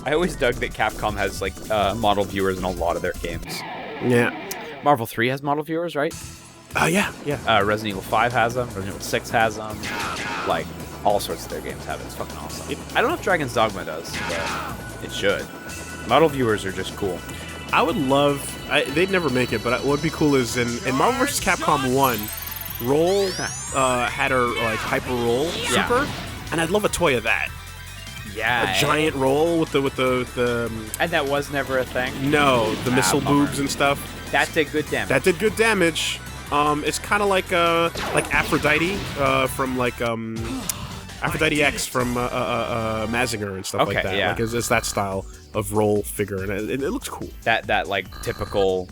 I always dug that Capcom has like model viewers in a lot of their games. Yeah. Marvel 3 has model viewers, right? Yeah. Resident Evil 5 has them. Resident Evil 6 has them. Like, all sorts of their games have it. It's fucking awesome. I don't know if Dragon's Dogma does, but it should. Model viewers are just cool. I would love... they'd never make it, but what would be cool is in Marvel vs. Capcom 1, Roll had her like hyper roll super, and I'd love a toy of that. Yeah, a giant roll with the and that was never a thing. No, the missile boobs and stuff. That did good damage. That did good damage. It's kind of like Aphrodite from like Aphrodite X from Mazinger and stuff like that. Yeah. Like it's that style of roll figure, and it looks cool. That like typical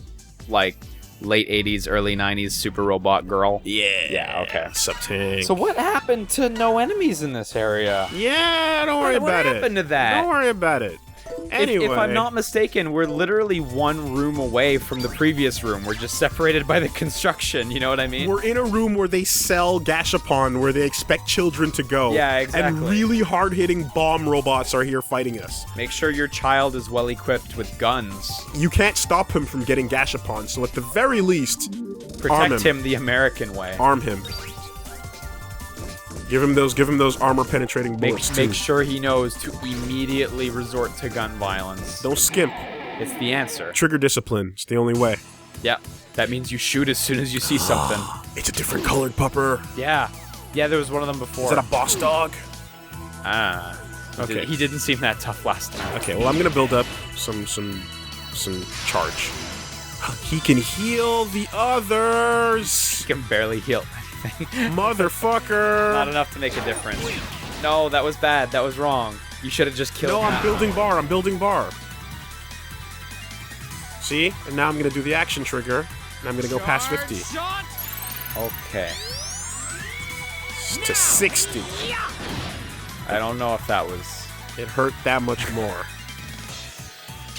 like late 80s, early 90s super robot girl. Yeah, okay. Sub-tank. So what happened to no enemies in this area? Yeah, don't worry about it. What happened to that? Don't worry about it. Anyway. If I'm not mistaken, we're literally one room away from the previous room. We're just separated by the construction, you know what I mean? We're in a room where they sell Gashapon, where they expect children to go. Yeah, exactly. And really hard-hitting bomb robots are here fighting us. Make sure your child is well-equipped with guns. You can't stop him from getting Gashapon, so at the very least, protect him the American way. Arm him. Give him those armor-penetrating bullets, Make sure he knows to immediately resort to gun violence. Don't skimp. It's the answer. Trigger discipline. It's the only way. Yeah. That means you shoot as soon as you see something. It's a different colored pupper. Yeah. Yeah, there was one of them before. Is that a boss dog? Okay. He didn't seem that tough last time. Okay, well, I'm gonna build up some charge. He can heal the others! He can barely heal. Motherfucker! Not enough to make a difference. No, that was bad. That was wrong. You should have just killed him. No, I'm building bar. See? And now I'm gonna do the action trigger, and I'm gonna go past 50. Okay. To 60. I don't know if that was... It hurt that much more.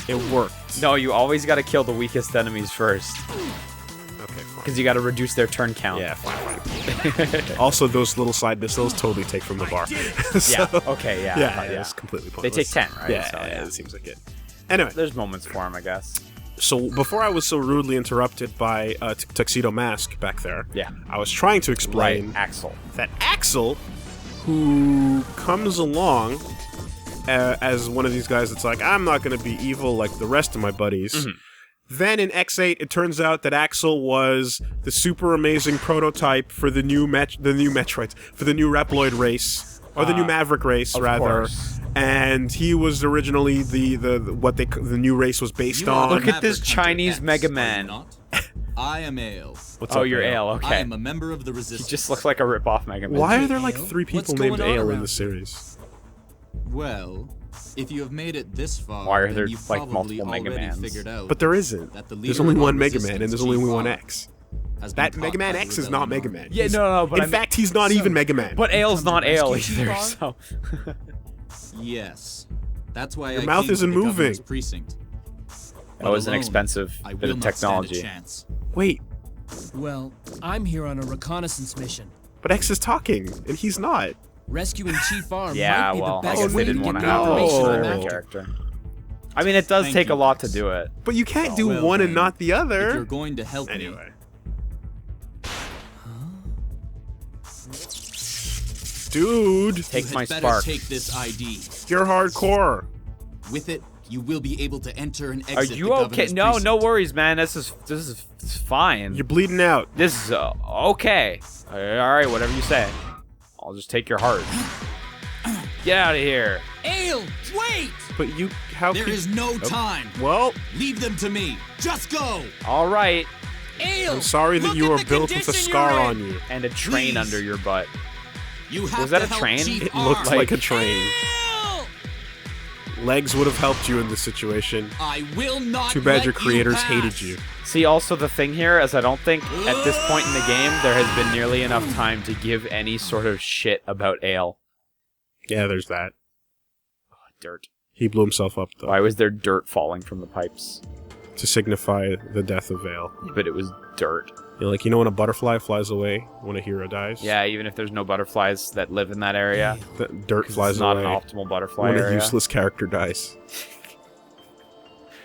It worked. No, you always gotta kill the weakest enemies first. Okay, fine. Because you gotta reduce their turn count. Yeah, fine. Also, those little side missiles totally take from the bar. Yeah, okay, yeah. Yeah, it's completely pointless. They take 10, right? Yeah, So, it seems like it. Anyway. There's moments for them, I guess. So, before I was so rudely interrupted by Tuxedo Mask back there, I was trying to explain Axel. That Axel, who comes along as one of these guys that's like, I'm not going to be evil like the rest of my buddies. Mm-hmm. Then in X8, it turns out that Axel was the super amazing prototype for the new Metroids, for the new Reploid race, or the new Maverick race, rather. Course. And he was originally the new race was based on. Look at this Chinese Megaman. I am Ale. What's up, you're Ale, okay. I am a member of the Resistance. He just looks like a rip-off Megaman. Why are there like 3 people named Ale in the series? Well, if you have made it this far, why are there then you've like probably multiple already Megamans? figured out But there isn't. that the There's leader only of one our Megaman, and there's only one X. That Megaman X is not Megaman. Yeah, no, but in fact, he's not even Megaman. But Ale's not Ale either, so... Yes. That's why Your I mouth came isn't to the moving. governor's precinct. That was an Alone, expensive I bit will of not stand a technology. chance. Wait, Well, I'm here on a reconnaissance mission. but X is talking, and he's not. Rescuing Chief Arm Yeah, might be well, the I best guess way they to didn't get want to the have those information for I'm their after. character. I mean, it does Thank take a you, lot to Max. do it. But you can't do well one and then, not the If you're other. going to help Anyway. me, Dude, Take you my had better spark. take this ID. you're hardcore. With it, you will be able to enter and Are exit you the okay? governor's No, precinct. no worries, man. This is fine. You're bleeding out. This is okay. All right, whatever you say. I'll just take your heart. Get out of here. Ale, wait! But you, how There could... is no time. Well, Leave them to me. Just go. All right, Ale, I'm sorry that look you at are the built with a condition scar you're on in. you. and a train Please. under your butt. You have Was that to a help train? Chief It looked Arm. like a train. Ale! Legs would have helped you in this situation. I will not Too bad let your creators pass. hated you. See, also the thing here is I don't think at this point in the game there has been nearly enough time to give any sort of shit about Ale. Yeah, there's that. Dirt. He blew himself up, though, Why was there dirt falling from the pipes? to signify the death of Vale. But it was dirt. Like, when a butterfly flies away when a hero dies? Yeah, even if there's no butterflies that live in that area. The dirt flies It's not away an optimal butterfly when area. a useless character dies.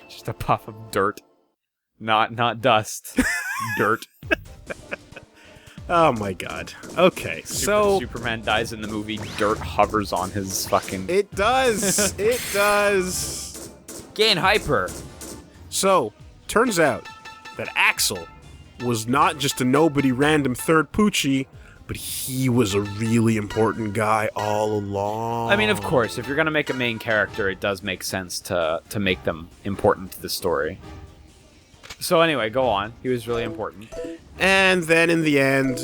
Just a puff of dirt. Not dust. Dirt. Oh my god. Okay, so... Superman dies in the movie, dirt hovers on his fucking... It does! It does! Gain hyper! So, turns out that Axel was not just a nobody random third Poochie, but he was a really important guy all along. I mean, of course, if you're gonna make a main character, it does make sense to make them important to the story. So anyway, go on. He was really important. And then in the end,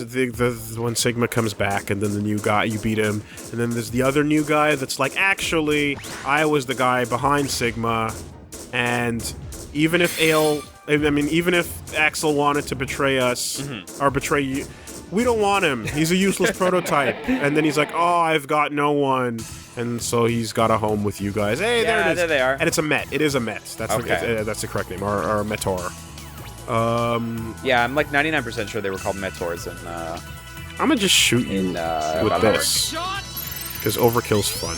when Sigma comes back, and then the new guy, you beat him, and then there's the other new guy that's like, actually, I was the guy behind Sigma, and even if even if Axel wanted to betray us, or betray you, we don't want him. He's a useless prototype. And then he's like, oh, I've got no one. And so he's got a home with you guys. Hey, there it is. There they are. And it's a Met. It is a Met. That's Okay. that's the correct name, or Metor. Yeah, I'm like 99% sure they were called Metors in I'm gonna just shoot you with Battle this, because overkill's fun.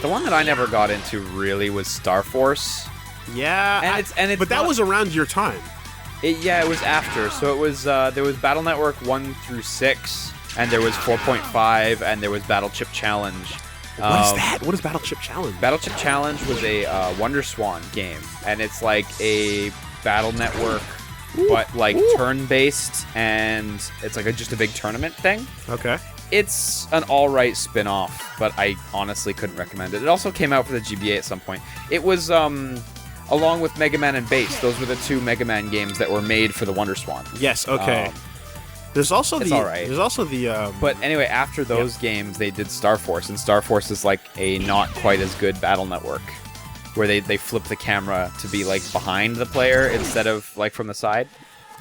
The one that I never got into really was Star Force. Yeah, it's but that was around your time. It was after. So it was there was Battle Network 1 through 6, and there was 4.5, and there was Battle Chip Challenge. What is that? What is Battle Chip Challenge? Battle Chip Challenge was a Wonder Swan game, and it's like a Battle Network, but like turn-based, and it's like just a big tournament thing. Okay. It's an alright spin-off, but I honestly couldn't recommend it. It also came out for the GBA at some point. It was, along with Megaman and Base, those were the two Megaman games that were made for the Wonder Swan. Yes, okay. There's also it's the... alright. There's also the... But anyway, after those games, they did Star Force, and Star Force is like a not quite as good Battle Network, where they flip the camera to be like behind the player instead of like from the side.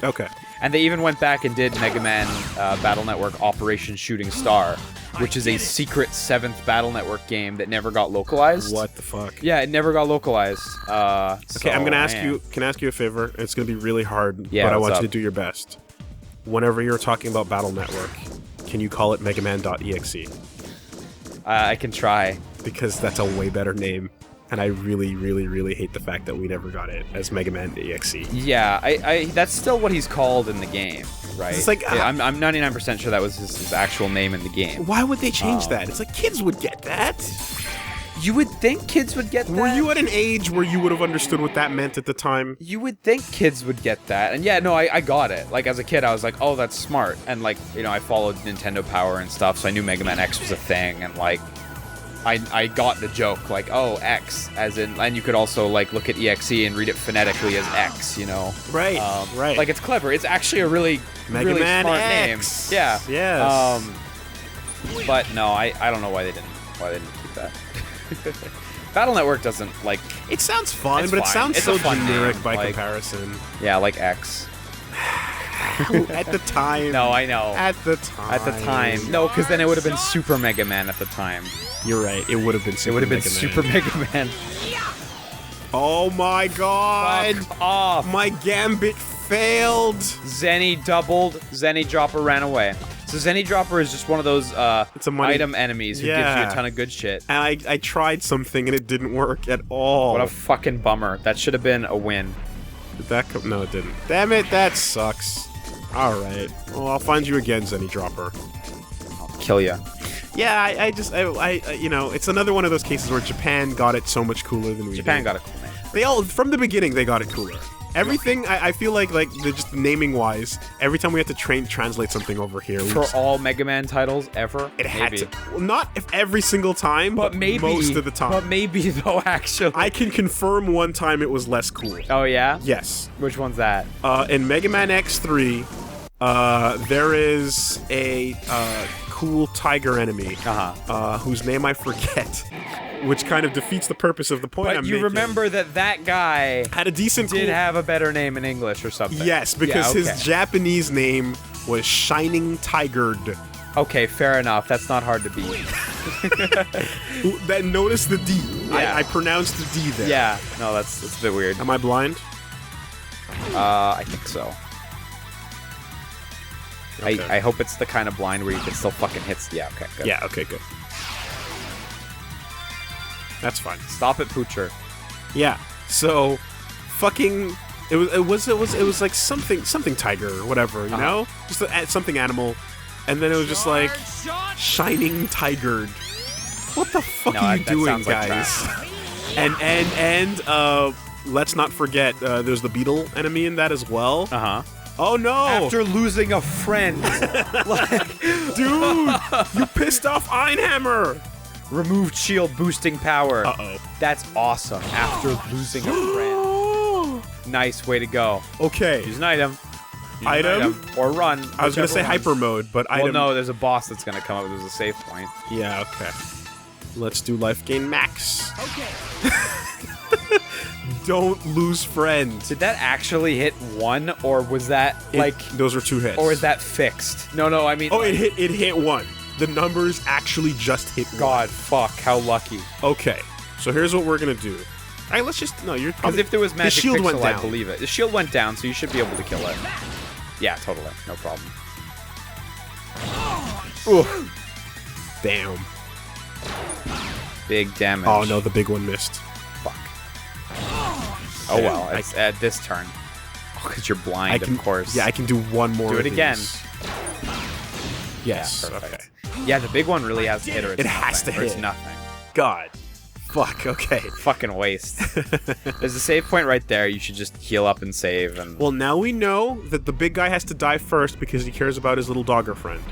Okay. And they even went back and did Mega Man Battle Network Operation Shooting Star, which is a secret 7th Battle Network game that never got localized. What the fuck? Yeah, it never got localized. Okay, I'm gonna ask you. Can I ask you a favor? It's gonna be really hard, Yeah, but I what's want you up? to do your best. Whenever you're talking about Battle Network, can you call it Megaman.exe? I can try. Because that's a way better name. And I really, really, really hate the fact that we never got it as Mega Man EXE. Yeah, I that's still what he's called in the game, right? It's like, I'm 99% sure that was his actual name in the game. Why would they change that? It's like kids would get that. You would think kids would get that. Were you at an age where you would have understood what that meant at the time? You would think kids would get that. And yeah, no, I got it. Like, as a kid, I was like, oh, that's smart. And, like, you know, I followed Nintendo Power and stuff, so I knew Mega Man X was a thing. And, like, I got the joke. Like, oh, X, as in... And you could also, like, look at EXE and read it phonetically as X, you know? Right, right. Like, it's clever. It's actually a really, Mega Man smart X. name. Yeah. Yes. But, no, I don't know why they didn't keep that. Battle Network doesn't, like... It sounds fun, It's but it fine. sounds It's so a fun generic name, by like- comparison. Yeah, like X. At the time. No, I know. At the time. At the time. No, because then it would have been Super Mega Man at the time. You're right. It would have been Super It would have been Mega Super Man. Mega Man. Oh my god! Fuck off. My Gambit failed! Zenny doubled. Zenny Dropper ran away. So Zenny Dropper is just one of those It's a money- item enemies who gives you Yeah. a ton of good shit. And I tried something and it didn't work at all. What a fucking bummer. That should have been a win. Did that come? No, it didn't. Damn it, that sucks. Alright. Well, I'll find you again, Zenny Dropper. I'll kill ya. Yeah, I you know, it's another one of those cases where Japan got it so much cooler than we Japan did. got a cool name. They all, from the beginning, they got it cooler. Everything, I feel like they're just naming-wise, every time we had to translate something over here, we For just- all Mega Man titles ever? it had Maybe. to. Well, not if every single time, But maybe. most of the time. But maybe, though, actually. I can confirm one time it was less cool. Oh, yeah? Yes. Which one's that? In Mega Man X3, there is a cool tiger enemy, whose name I forget, which kind of defeats the purpose of the point I'm But you making. remember that guy Had a decent did cool... have a better name in English or something. Yes, because Yeah, okay. his Japanese name was Shining Tigered. Okay, fair enough. That's not hard to beat. That notice the D. Yeah. I pronounced the D there. Yeah. No, that's a bit weird. Am I blind? I think so. Okay. I hope it's the kind of blind where you can still fucking hit. Yeah, okay, good. Yeah, okay, good. That's fine. Stop it, Poocher. Yeah. So, fucking, it was like something tiger or whatever, you know, just something animal, and then it was just like shining tigered. What the fuck are you doing, guys? And let's not forget, there's the beetle enemy in that as well. Oh no! After losing a friend, dude, you pissed off Einhammer. Removed shield boosting power. That's awesome. After losing a friend. Nice, way to go. Okay. Use an item. Use Item? an item or run. I was gonna say hyper mode, but well, item. no, there's a boss that's gonna come up. There's a save point. Yeah. Okay. Let's do life gain max. Okay. Don't lose friends. Did that actually hit 1, or was that those are 2 hits? or is that fixed? No, I mean. Oh, it hit 1. The numbers actually just hit 1. God, fuck, how lucky. Okay, so here's what we're gonna do. All right, let's just you're Because if there was magic the shield pixel, went down. I believe it. The shield went down, so you should be able to kill it. Yeah, totally, no problem. Ooh. Damn. Big damage. Oh no, the big one missed. Fuck. Oh well, it's at this turn. Oh, because you're blind, of course. Yeah, I can do one more. Do it of again. these. Yes. Yeah, perfect. Okay. Yeah, the big one really has to hit or it's It has nothing, to or it's hit. nothing. God. Fuck. Okay. Fucking waste. There's a save point right there. You should just heal up and save. And Well, now we know that the big guy has to die first because he cares about his little dogger friend.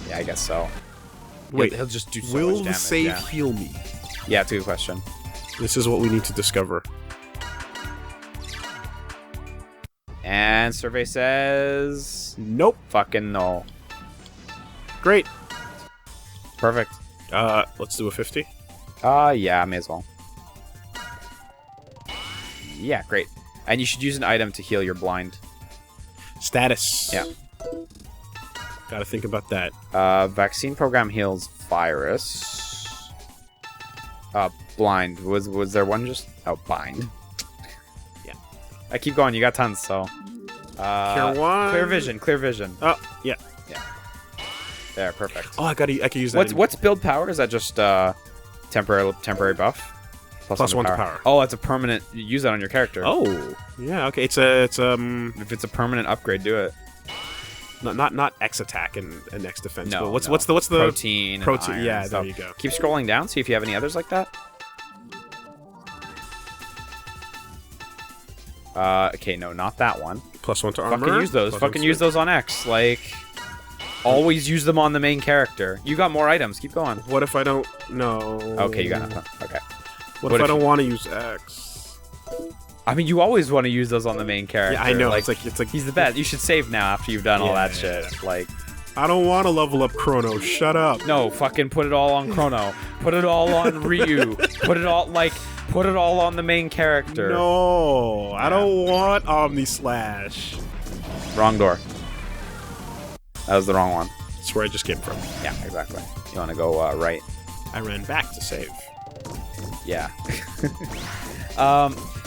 yeah, I guess so. Wait, he'll just do so will much the damage. save Yeah. heal me? Yeah, it's a good question. This is what we need to discover. And survey says Nope. fucking no. Great. Perfect. Let's do a 50. Yeah, may as well. Yeah, great. And you should use an item to heal your blind. Status. Yeah. Gotta think about that. Vaccine program heals virus. Blind. Was there one just? Oh, bind. Yeah. I keep going. You got tons, so. Cure 1. Clear vision. Clear vision. Oh, yeah. There, perfect. Oh, I can use that. What's build power? Is that just temporary buff? Plus 1 to power. Oh, it's a permanent. You use that on your character. Oh, yeah. Okay, it's If it's a permanent upgrade, do it. not X attack and X defense. No. But what's the protein? and protein? iron Yeah, and there stuff. you go. Keep scrolling down. See if you have any others like that. Okay, no, not that one. Plus 1 to armor. Fucking use those. Plus Fucking 1 use those on X. Like, always use them on the main character. You got more items. Keep going. What if I don't? No. Okay, you got nothing. Okay. What if I don't want to use X? I mean, you always want to use those on the main character. Yeah, I know. Like, It's like he's the best. You should save now after you've done all that Yeah. shit. Like, I don't want to level up Chrono. Shut up. no, fucking put it all on Chrono. Put it all on Ryu. Put it all on the main character. No, I don't want Omni Slash. Wrong door. That was the wrong one. That's where I just came from. Yeah, exactly. You want to go right. I ran back to save. Yeah.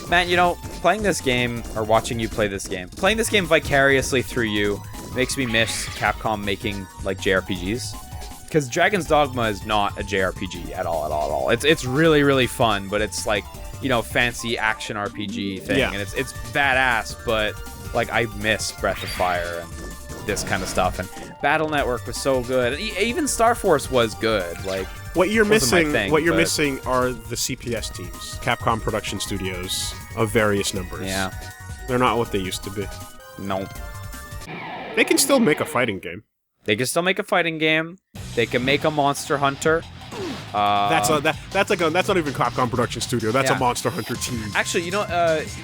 Man, you know, playing this game, or watching you play this game, playing this game vicariously through you makes me miss Capcom making, like, JRPGs. Because Dragon's Dogma is not a JRPG at all. It's really, really fun, but it's, like, you know, fancy action RPG thing. Yeah. And it's badass, but, like, I miss Breath of Fire and this kind of stuff. And Battle Network was so good. And even Star Force was good. Like, What you're wasn't my missing, thing, what you're but- missing are the CPS teams, Capcom Production Studios of various numbers. yeah. They're not what they used to be. No. They can still make a fighting game. They can still make a fighting game. They can make a Monster Hunter. That's not even Capcom Production Studio. That's Yeah. a Monster Hunter team. Actually, you know,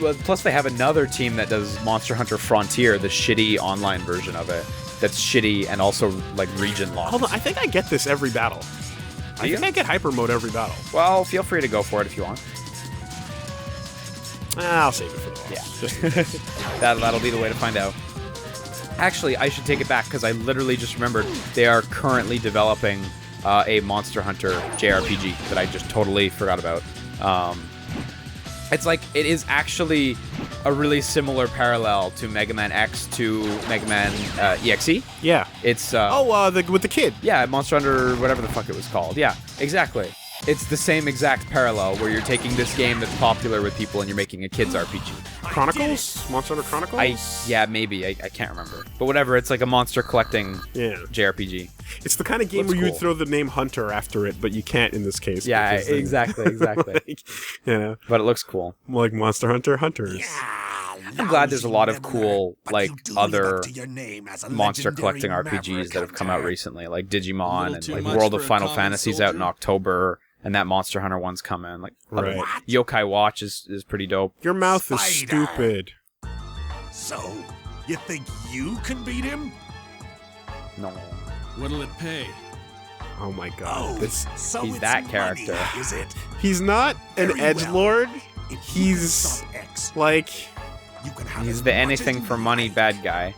well, plus they have another team that does Monster Hunter Frontier, the shitty online version of it. That's shitty and also, like, region locked. Hold on, I think I get this every battle. I you? think I get hyper mode every battle. Well, feel free to go for it if you want. I'll save it for the last. Yeah. That'll be the way to find out. Actually, I should take it back because I literally just remembered they are currently developing a Monster Hunter JRPG that I just totally forgot about. It's like, it is actually a really similar parallel to Mega Man X to Mega Man EXE. Yeah. It's with the kid. yeah, Monster Hunter, whatever the fuck it was called. Yeah, exactly. It's the same exact parallel where you're taking this game that's popular with people and you're making a kids RPG. Chronicles? Monster Hunter Chronicles? Yeah, maybe. I can't remember. But whatever, it's like a monster collecting JRPG. It's the kind of game Looks where you cool. would throw the name Hunter after it, but you can't in this case. Yeah, because then, exactly. like, you know, But it looks cool. like Monster Hunter Hunters. I'm glad there's a lot of cool, like, other monster collecting RPGs that have come out recently, like Digimon and like World of Final Fantasy's out in October, and that Monster Hunter one's coming. Like, Right. Yokai Watch is pretty dope. Your mouth is stupid. So, you think you can beat him? No. What'll it pay? Oh my god. So he's it's that money, character. is it? He's not an Very well. edgelord. If you can He's stop X, like you can have He's as the much as anything you for like. money bad guy.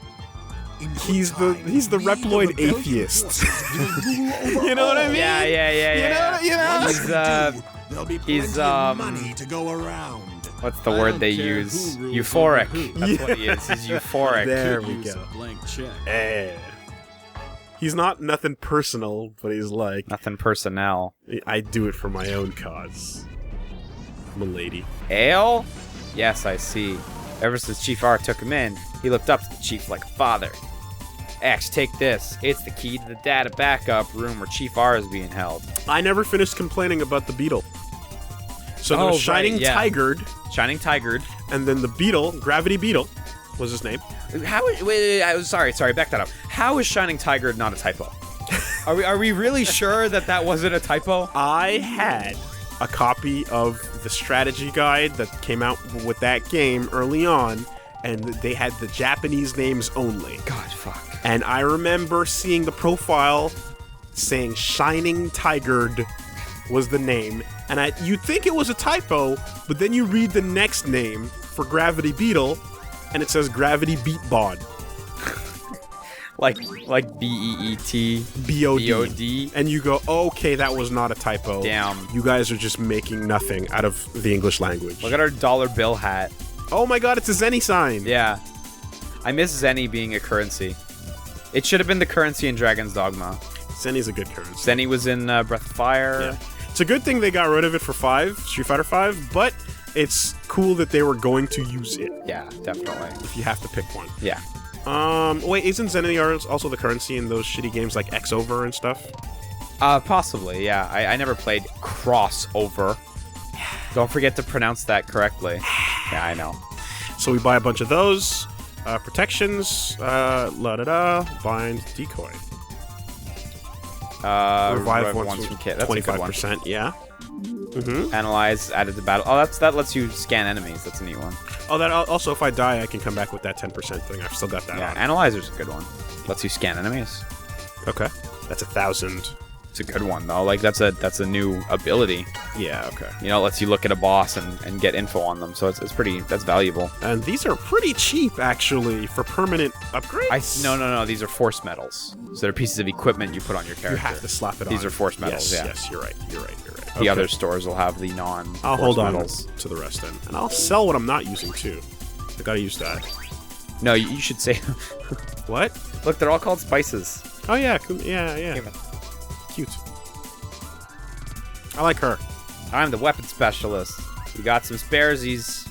In good he's time, the we, the Reploid rebellion atheist. forces, will rule over You know what I all. mean? Yeah. You know? Once He's, you do, there'll be plenty he's, of money to go around. What's the I word don't they care use? who rules Euphoric. over who. That's what he is. He's euphoric. There Could we use go. a blank check. He's not nothing personal, but he's like, Nothing personnel. I do it for my own cause. I'm a lady. Ale? Yes, I see. Ever since Chief R took him in, he looked up to the Chief like a father. X, take this. It's the key to the data backup room where Chief R is being held. I never finished complaining about the beetle. So there Oh, was right, Shining yeah. Tigard, Shining Tigard. and then the beetle, Gravity Beetle, was his name. How? Wait, I was sorry. Back that up. How is Shining Tigard not a typo? Are we really sure that wasn't a typo? I had a copy of the strategy guide that came out with that game early on, and they had the Japanese names only. God, fuck. And I remember seeing the profile saying Shining Tigard was the name, and you'd think it was a typo, but then you read the next name for Gravity Beetle, and it says Gravity Beat Bod. Like BEET. B-O-D. B-O-D. And you go, okay, that was not a typo. Damn. You guys are just making nothing out of the English language. Look at our dollar bill hat. Oh my god, it's a Zenny sign. Yeah. I miss Zenny being a currency. It should have been the currency in Dragon's Dogma. Zenny's a good currency. Zenny was in Breath of Fire. Yeah. It's a good thing they got rid of it for Street Fighter 5, but it's cool that they were going to use it Yeah, definitely. if you have to pick one. Yeah. Wait, isn't Zenny also the currency in those shitty games like X-Over and stuff? Possibly, yeah. I never played Crossover. Don't forget to pronounce that correctly. Yeah, I know. So we buy a bunch of those. Protections, bind, decoy. Revive once from kit. That's a good one. 25%, yeah. Analyze, added to battle. Oh, that lets you scan enemies. That's a neat one. Oh, that also, if I die, I can come back with that 10% thing. I've still got that Yeah, on. Analyzer's a good one. Lets you scan enemies. Okay. That's 1,000. It's a good one though. Like that's a new ability. Yeah, okay. You know, it lets you look at a boss and get info on them. So that's valuable. And these are pretty cheap, actually, for permanent upgrades. No. These are force medals. So they're pieces of equipment you put on your character. You have to slap it on. These are force medals. Yes, Yeah. yes, you're right. The Okay. other stores will have the non. I'll hold on medals. to the rest then. And I'll sell what I'm not using, too. I gotta use that. No, you should say. What? Look, they're all called spices. Oh, yeah. Yeah. Cute. I like her. I'm the weapon specialist. You got some sparesies.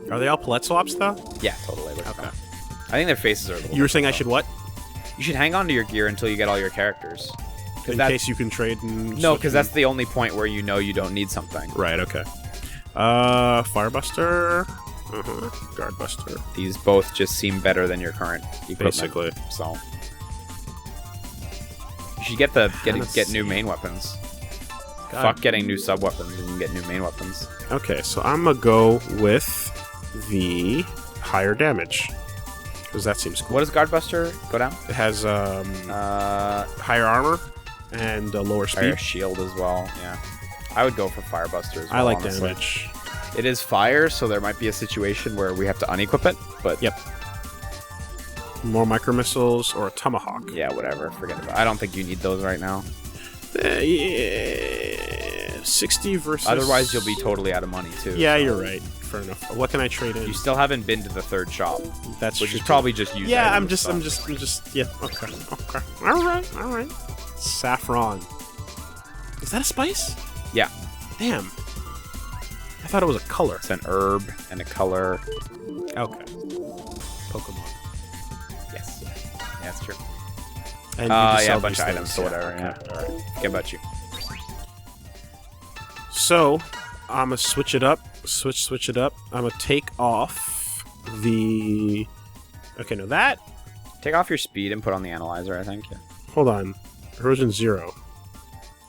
Are they all palette swaps, though? Yeah, totally. Okay. I think their faces are a little. You were saying I should what? You should hang on to your gear until you get all your characters. In case you can trade and... No, because that's the only point where you know you don't need something. Right, okay. Firebuster. Guardbuster. These both just seem better than your current equipment. Basically. So you should get new main weapons. God. Fuck getting new sub weapons, and you can get new main weapons. Okay, so I'm gonna go with the higher damage. Because that seems cool. What does Guardbuster go down? It has higher armor and lower speed. Fire shield as well. Yeah, I would go for Firebuster as well. I like honestly. damage. It is fire, so there might be a situation where we have to unequip it. But Yep. More micro missiles or a tomahawk. yeah, whatever. Forget about it. I don't think you need those right now. Yeah, 60 versus... Otherwise, you'll be totally out of money too. Yeah, so. you're right. fair enough. What can I trade in? You still haven't been to the third shop, That's which true is too. probably just used. Yeah, items I'm and just. Yeah. Okay. All right. Saffron. Is that a spice? stuff. Yeah, Damn. I thought it was a color. it's an herb and a color. Okay. Pokemon. Yes, yeah, that's true. And you can Yeah, sell a bunch these of items, things, so whatever. okay. Yeah, all right. Forget about you. So, I'm gonna switch it up. Switch it up. I'm gonna take off the. Okay, no, that. Take off your speed and put on the analyzer. I think. Yeah. Hold on. Erosion 0.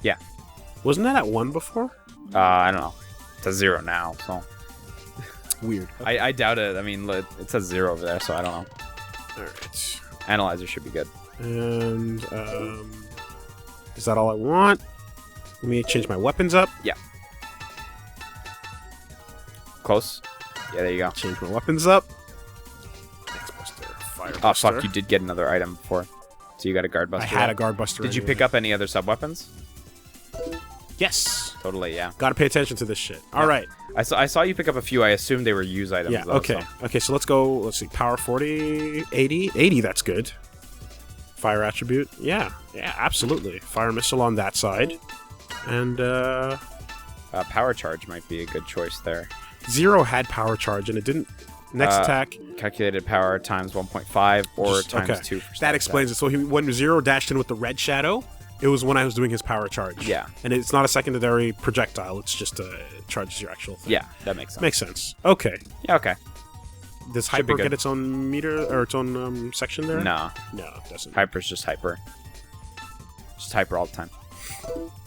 Yeah. Wasn't that at 1 before? I don't know. It's a 0 now, so Weird. I doubt it. I mean, it says 0 over there, so I don't know. Alright. Analyzer should be good. And, is that all I want? Let me change my weapons up. Yeah. Close. Yeah, there you go. Change my weapons up. X-Buster. Fire Oh, Buster. fuck, you did get another item before. So you got a guard buster. I had a Guard Buster. Did you anyway. pick up any other sub-weapons? Yes. Totally, yeah. Gotta pay attention to this shit. Alright. I saw you pick up a few. I assumed they were use items, Yeah, though, okay. so- Okay, so let's go. Let's see. Power 40, 80. 80, that's good. Fire attribute. Yeah, absolutely. Fire missile on that side. And, power charge might be a good choice there. 0 had power charge, and it didn't. Next attack. Calculated power times 1.5 or Just- times okay. 2 for That status explains it. So when 0 dashed in with the red shadow, it was when I was doing his power charge. Yeah. And it's not a secondary projectile. It's just charges your actual thing. Yeah, that makes sense. Makes sense. Okay. Yeah, okay. Does Should be Hyper good. get its own meter or its own section there? No. No, it doesn't. Hyper's just hyper. Just hyper all the time.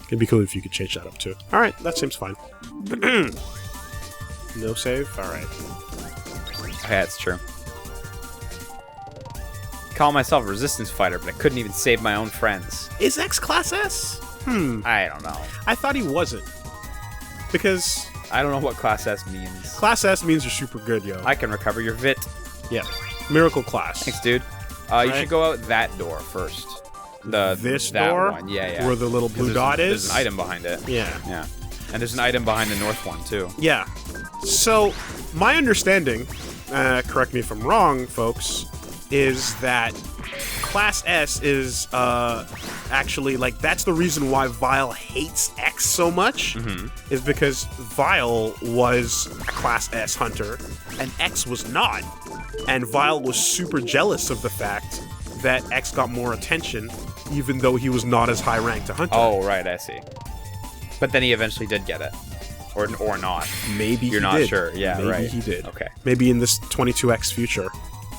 It'd be cool if you could change that up too. All right, that seems fine. No save. All right. Yeah, it's true. Call myself a resistance fighter, but I couldn't even save my own friends. Is X Class S? I don't know. I thought he wasn't. Because I don't know what Class S means. Class S means you're super good, yo. I can recover your VIT. Yeah. Miracle Class. Thanks, dude. You Right. should go out that door first. This that door? one. Yeah. Where the little 'Cause blue there's dot There's is? an item behind it. Yeah. Yeah. And there's an item behind the north one, too. Yeah. So, my understanding, correct me if I'm wrong, folks, is that Class S is actually, like, that's the reason why Vile hates X so much, is because Vile was a Class S hunter, and X was not. And Vile was super jealous of the fact that X got more attention, even though he was not as high ranked a hunter. Oh, right, I see. But then he eventually did get it. Or not. Maybe You're he not did. sure. Yeah, Maybe right. he did. Okay. Maybe in this 22X future,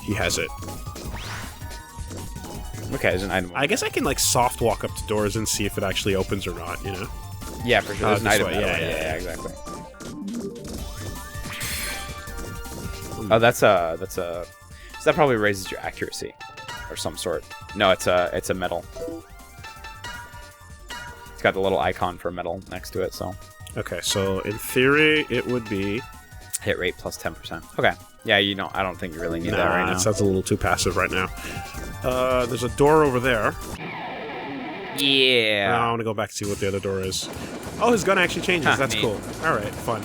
he has it. Okay, there's an item. I guess I can like soft walk up to doors and see if it actually opens or not, you know? Yeah, for sure. There's an this item way, that yeah, way. yeah, Yeah, exactly. Oh, that's a. So that probably raises your accuracy, or some sort. No, it's a metal. It's got the little icon for metal next to it, so Okay, so in theory, it would be... hit rate plus 10%. Okay. Yeah, you don't. I don't think you really need that right now. That sounds a little too passive right now. There's a door over there. Yeah. I want to go back and see what the other door is. Oh, his gun actually changes. Huh, That's neat. cool. All right, fun.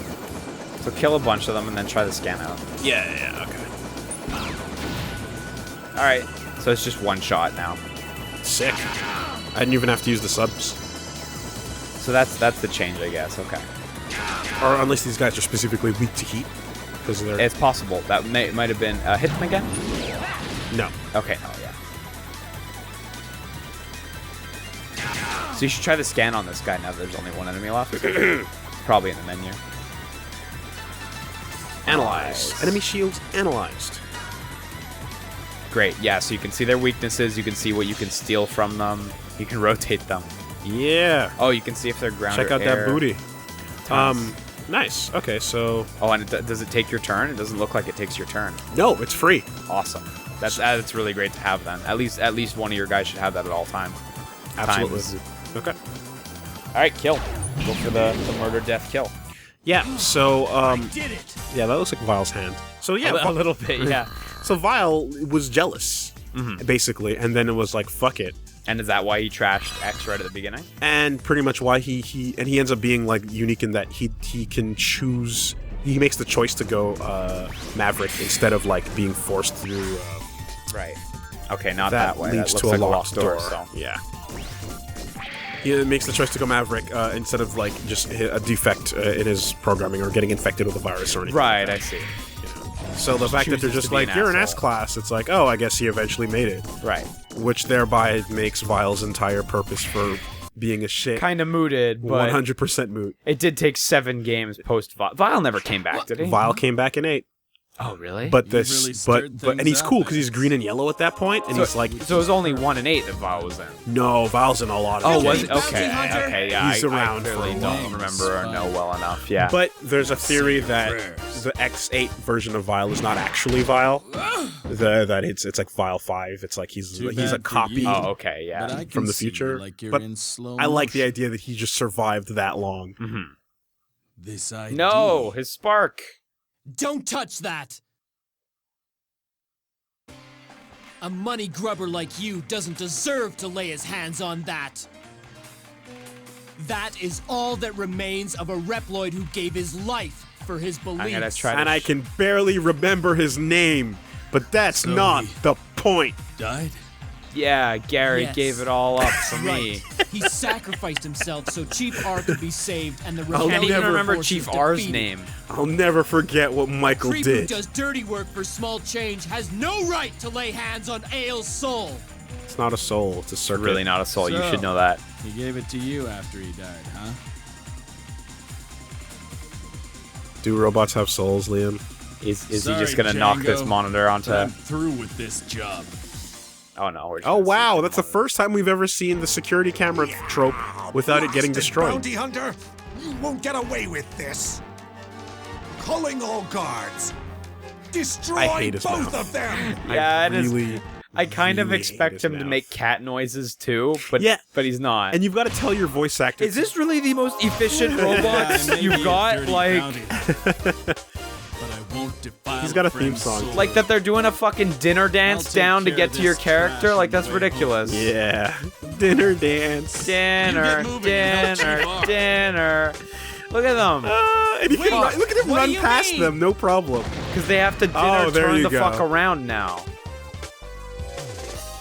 So kill a bunch of them and then try the scan out. Yeah, okay. All right. So it's just one shot now. Sick. I didn't even have to use the subs. So that's the change, I guess. Okay. Or unless these guys are specifically weak to heat. Because they're... It's possible. That might have been... hit them again? No. Okay, oh yeah. So you should try the scan on this guy now that there's only one enemy left. Probably in the menu. Analyze. Nice. Enemy shields analyzed. Great, yeah, so you can see their weaknesses, you can see what you can steal from them, you can rotate them. Yeah. Oh, you can see if they're ground Check or out air. that booty. Tons. Nice. Okay, so... Oh, and does it take your turn? It doesn't look like it takes your turn. No, it's free. Awesome. That's really great to have then. At least one of your guys should have that at all time. Absolutely. Times. Okay. All right, kill. Go for the murder, death, kill. Yeah, so, Did it! yeah, that looks like Vile's hand. So, yeah, A little bit, yeah. So Vile was jealous, basically, and then it was like, fuck it. And is that why he trashed X right at the beginning? And pretty much why he ends up being like unique in that he can choose. he makes the choice to go Maverick instead of like being forced through. Right. Okay, not that way. Leads that to looks a like locked door. So. Yeah. He makes the choice to go Maverick instead of like just a defect in his programming or getting infected with a virus or anything. Right, I see. So the fact that they're chooses just to be like, an you're an asshole. S-class, it's like, oh, I guess he eventually made it. Right. Which thereby makes Vile's entire purpose for being a shit Kind of mooted, but 100% moot. it did take 7 games post Vile. Vile never came back, did he? Vile came back in 8. Oh, really? But You this, really stirred but and things he's cool up, because he's Alex. green and yellow at that point, and he's like, so it was only 1 and 8 that Vile was in. no, Vile's in a lot of Oh, games. was it? Bounty Okay, hunter? okay, yeah. He's I around clearly for a don't while. remember or know well enough. Yeah. But there's a theory that Prayers. the X8 version of Vile is not actually Vile. That it's like Vile 5. It's like he's Too a bad for copy. you. Oh, okay, But yeah. I can from the see you future, like you're but in slow I like the motion. idea that he just survived that long. This idea. No, his spark. Don't touch that! A money grubber like you doesn't deserve to lay his hands on that. That is all that remains of a Reploid who gave his life for his beliefs. I'm gonna try to. And I can barely remember his name, but that's So not he- the point. Died? Yeah, Gary Yes. gave it all up for me. Right. He sacrificed himself so Chief R could be saved and the I'll Can't rebellion even never remember forces Chief R's defeated. name. I'll never forget what Michael Creep who did. does dirty work for small change has no right to lay hands on Ael's soul. It's not a soul, it's a circuit. Really not a soul. You So- should know that. He gave it to you after he died, huh? Do robots have souls, Liam? Is he Sorry, just gonna knock this Django, monitor onto? But I'm through with this job. Oh no. We're just Oh gonna see wow, the that's the monitor. first time we've ever seen the security camera trope without it getting Blasted destroyed. Bounty hunter, you won't get away with this. Calling all guards. Destroy I hate his both mouth. of them. Yeah, it is. Really, I kind of really expect hate him his to mouth. make cat noises too, but Yeah. but he's not. And you've got to tell your voice actor. Is this really the most efficient Yeah, I robots may be you've a got? dirty Like, bounty, but I won't defile He's got a theme friend's song. soul. like that they're doing a fucking dinner dance take down to care get of to your this character? trash Like on that's the way ridiculous. Yeah. Dinner dance. Dinner, You get moving and help dinner, Chief R. dinner. Look at them. And he can Wait, look at him what do run you past mean? them, no problem. Because they have to dinner Oh, there turn you the go. fuck around now.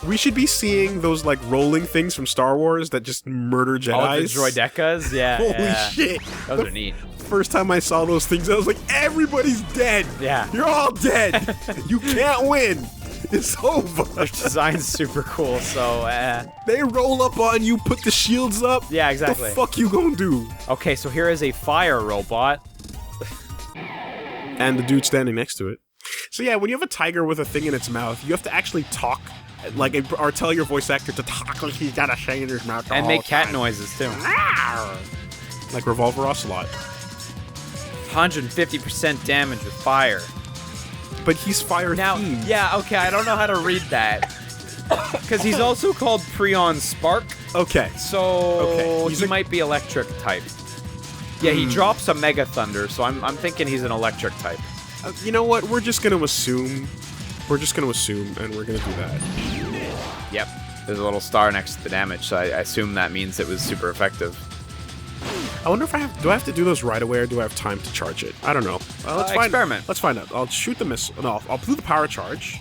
We should be seeing those like rolling things from Star Wars that just murder Oh, the Jedis. droidecas? Yeah. Holy yeah. shit! Those are neat. First time I saw those things, I was like, everybody's dead. Yeah. You're all dead. You can't win. It's over. Their design's super cool, so They roll up on you, put the shields up. yeah, exactly. The fuck you gonna do? Okay, so here is a fire robot. And the dude standing next to it. So yeah, when you have a tiger with a thing in its mouth, you have to actually talk, like, or tell your voice actor to talk like he's got a thing in his mouth. the And whole make cat time. noises too. Like Revolver Ocelot. 150% damage with fire. But he's fire Now, themed. yeah, okay, I don't know how to read that. Because he's also called Prion Spark, Okay. so Okay, he's he a- might be electric type. Yeah, he drops a Mega Thunder, so I'm thinking he's an electric type. You know what? We're just gonna assume. We're just gonna assume, and we're gonna do that. Yep. There's a little star next to the damage, so I assume that means it was super effective. I wonder if I have. Do I have to do those right away, or do I have time to charge it? I don't know. Let's find. Experiment. Let's find out. I'll shoot the missile. No, I'll do the power charge.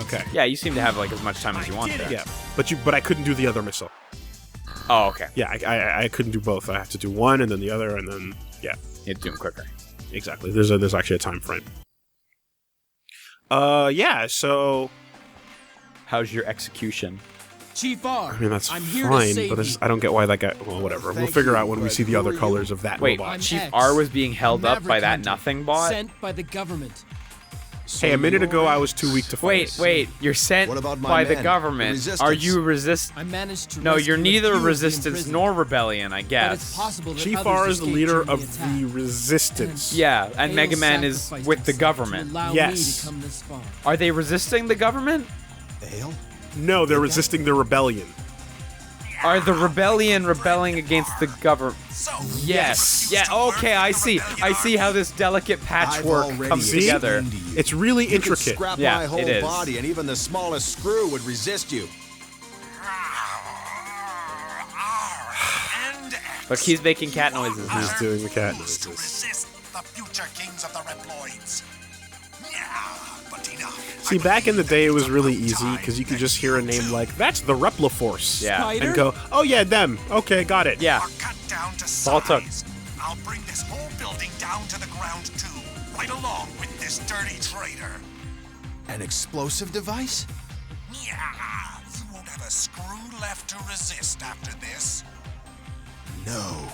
Okay. Yeah, you seem to have like as much time as you want there. Yeah, but I couldn't do the other missile. Oh, okay. Yeah, I couldn't do both. I have to do one and then the other, and then yeah, You'd do them quicker. exactly. There's actually a time frame. Yeah. So How's your execution? Chief R, I mean that's I'm here to fine, save but you. I don't get why that guy. Well, whatever. We'll Thank figure you, out when we but see the who other are you? colors of that Wait, robot. Chief X, R was being held up Maverick by that hunter, nothing bot? Sent by the government. Hey, a minute ago I was too weak to fight. Wait, you're sent What about my by the men, government. the resistance? Are you resist? I managed to No, rescue you're a neither few of the resistance imprisoned, nor rebellion, I but it's guess. possible that Chief others R is the escaped leader during of attack. the resistance. Yeah, and Ale Mega Man is sacrificed with the himself government. To allow Yes. me to come this far. Are they resisting the government? Ale? No, they're resisting the rebellion. Are the rebellion rebelling against the government? So Yes. Yeah, okay, I see. I see how this delicate patchwork already comes See? together. explained to you. It's really You could intricate. scrap Yeah, my whole it is. body, and even the smallest screw would resist you. And But he's making cat noises. He's doing the cat To noises. resist the future kings of the Reploids. Yeah, but enough. See, back in the day, it was really easy because you could just hear a name like, "That's the Repliforce." Yeah. Spider? And go, "Oh yeah, them. Okay, got it." Yeah. Are cut down to all it took. size. I'll bring this whole building down to the ground too, right along with this dirty traitor. An explosive device? Yeah, you won't have a screw left to resist after this. No,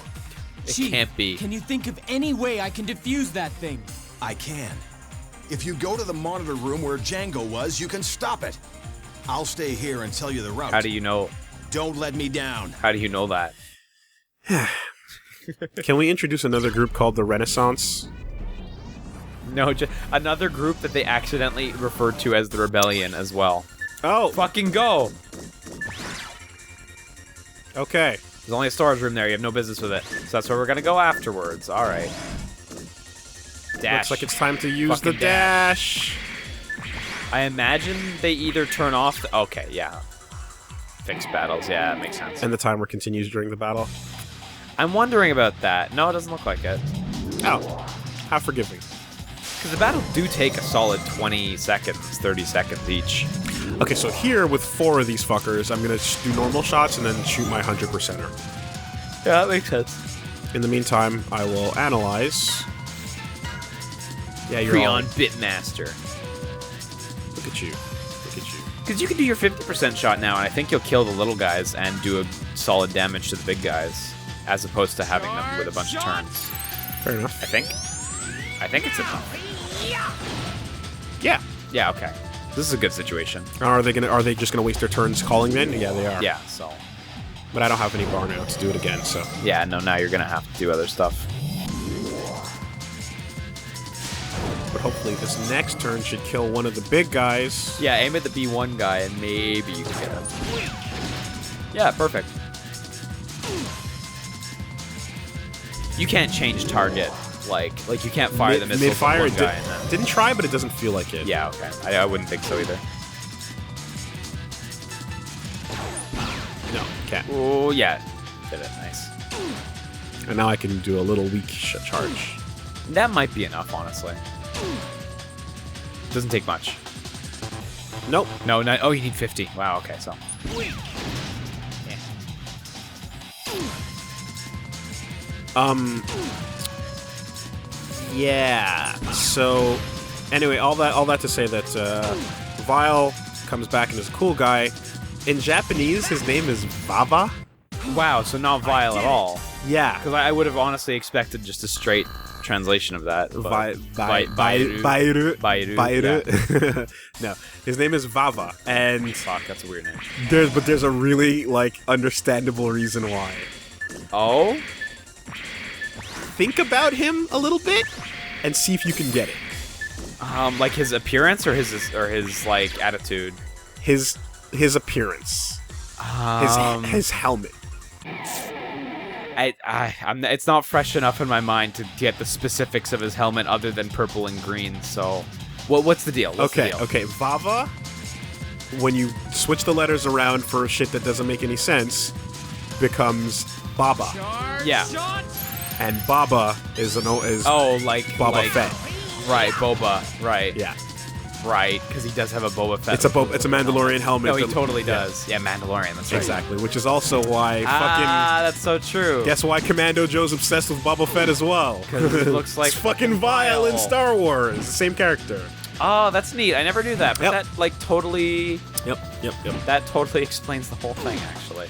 It Gee, can't be. Can you think of any way I can defuse that thing? I can. If you go to the monitor room where Django was, you can stop it. I'll stay here and tell you the route. How do you know? Don't let me down. How do you know that? Can we introduce another group called the Renaissance? No, just another group that they accidentally referred to as the Rebellion as well. Oh, Fucking go! okay. There's only a storage room there. You have no business with it. So that's where we're gonna go afterwards. All right. Dash. Looks like it's time to use Fucking the dash. I imagine they either turn off. Okay, yeah. Fixed battles. Yeah, that makes sense. And the timer continues during the battle. I'm wondering about that. No, it doesn't look like it. Oh, how forgiving. Because the battles do take a solid 20 seconds, 30 seconds each. Okay, so here with 4 of these fuckers, I'm gonna do normal shots and then shoot my 100%er. Yeah, that makes sense. In the meantime, I will analyze. Yeah, you're Creon all... Bitmaster. Look at you. Look at you. Because you can do your 50% shot now, and I think you'll kill the little guys and do a solid damage to the big guys, as opposed to having them with a bunch of turns. Fair enough. I think it's enough. Yeah. Yeah, okay. This is a good situation. Are they just gonna waste their turns calling men? Yeah, they are. Yeah, so... But I don't have any bar now to do it again, so... Yeah, no, now you're gonna have to do other stuff. But hopefully this next turn should kill one of the big guys. Yeah, aim at the B1 guy, and maybe you can get him. Yeah, perfect. You can't change target. Like you can't fire the missiles Mid-fire, at one guy. And then... didn't try, but it doesn't feel like it. Yeah, okay. I wouldn't think so either. No, can't. Oh, yeah. Did it. Nice. And now I can do a little weak charge. That might be enough, honestly. Doesn't take much. Nope. No, not. Oh, you need 50. Wow, okay, so. Yeah. So, anyway, all that to say that Vile comes back and is a cool guy. In Japanese, his name is Vava. Wow, so not vile at all. Yeah. Because I would have honestly expected just a straight translation of that. Bairu. Bairu. No, his name is Vava, and Fuck, that's a weird name. there's a really understandable reason why. Oh? Think about him a little bit, and see if you can get it. Like his appearance or his like attitude? His appearance, his helmet. It's not fresh enough in my mind to get the specifics of his helmet other than purple and green. So, what's the deal? Okay. Vava. When you switch the letters around for shit that doesn't make any sense, becomes Baba, Yeah. and Baba is like Boba Fett. Right, Boba. Right. Yeah, Right, because he does have a Boba Fett. it's a Mandalorian helmet. No, he that- totally does. Yeah, Mandalorian. That's right. Exactly, which is also why That's so true. guess why Commando Joe's obsessed with Boba Fett as well. 'Cause it looks like it's fucking Vile in Star Wars. The same character. Oh, that's neat. I never knew that, but Yep. that totally Yep. that totally explains the whole thing, actually.